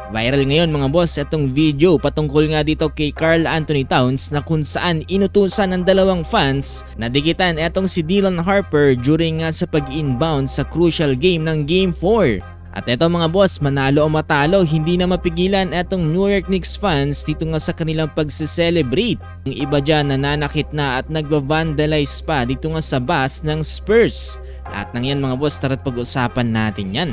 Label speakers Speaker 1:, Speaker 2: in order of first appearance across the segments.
Speaker 1: Viral ngayon mga boss itong video patungkol nga dito kay Karl Anthony Towns na kung saan inutusan ng dalawang fans na dikitan etong si Dylan Harper during nga sa pag-inbound sa crucial game ng Game 4. At eto mga boss, manalo o matalo, hindi na mapigilan etong New York Knicks fans dito nga sa kanilang pagse-celebrate. Yung iba dyan nananakit na at nagva-vandalize pa dito nga sa bus ng Spurs. Lahat ng yan mga boss, tara't pag-usapan natin yan.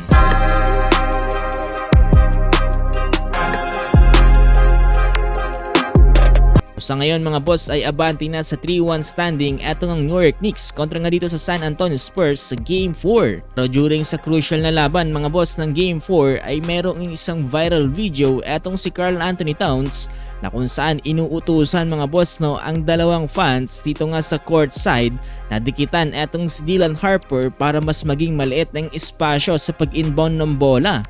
Speaker 1: Sa ngayon mga boss ay abante na sa 3-1 standing eto ng New York Knicks kontra nga dito sa San Antonio Spurs sa Game 4. Pero during sa crucial na laban mga boss ng Game 4 ay merong isang viral video etong si Karl Anthony Towns na kung saan inuutusan mga boss ang dalawang fans dito nga sa court side na dikitan etong si Dylan Harper para mas maging maliit ng espasyo sa pag-inbound ng bola.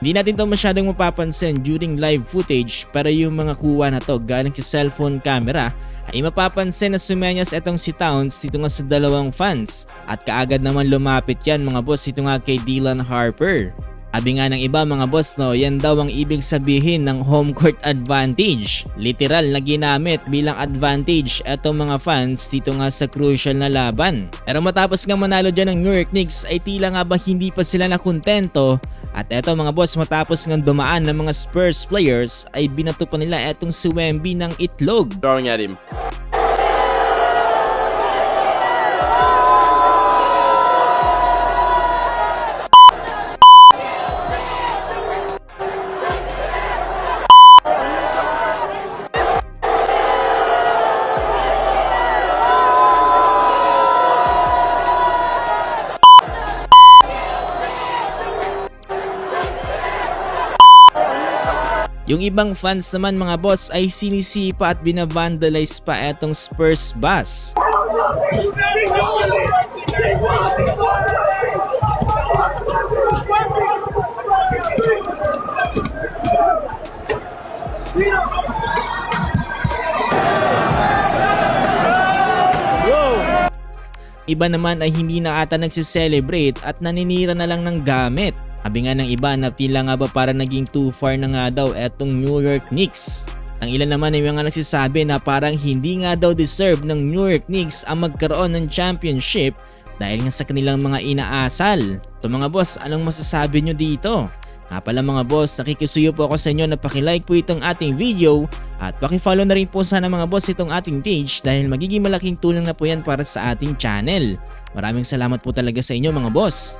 Speaker 1: Hindi natin to masyadong mapapansin during live footage pero yung mga kuha na to galing sa cellphone camera ay mapapansin na sumenyas etong si Towns dito nga sa dalawang fans at kaagad naman lumapit yan mga boss dito nga kay Dylan Harper. Sabi nga ng iba mga boss yan daw ang ibig sabihin ng home court advantage. Literal na ginamit bilang advantage etong mga fans dito nga sa crucial na laban. Pero matapos nga manalo dyan ng New York Knicks ay tila nga ba hindi pa sila nakontento. At eto mga boss, matapos ng dumaan ng mga Spurs players ay binato pa nila etong si Wemby ng itlog.
Speaker 2: Throwing at him.
Speaker 1: Yung ibang fans naman mga boss ay sinisipa at binavandalize pa etong Spurs bus. Iba naman ay hindi na ata nagsiselebrate at naninira na lang ng gamit. Sabi nga ng iba na tila nga ba para naging too far na nga daw etong New York Knicks. Ang ilan naman ay mga nagsasabi na parang hindi nga daw deserve ng New York Knicks ang magkaroon ng championship dahil nga sa kanilang mga inaasal. So mga boss, anong masasabi nyo dito? Nga pala mga boss, nakikisuyo po ako sa inyo na pakilike po itong ating video at pakifollow na rin po sana mga boss itong ating page dahil magiging malaking tulong na po yan para sa ating channel. Maraming salamat po talaga sa inyo mga boss.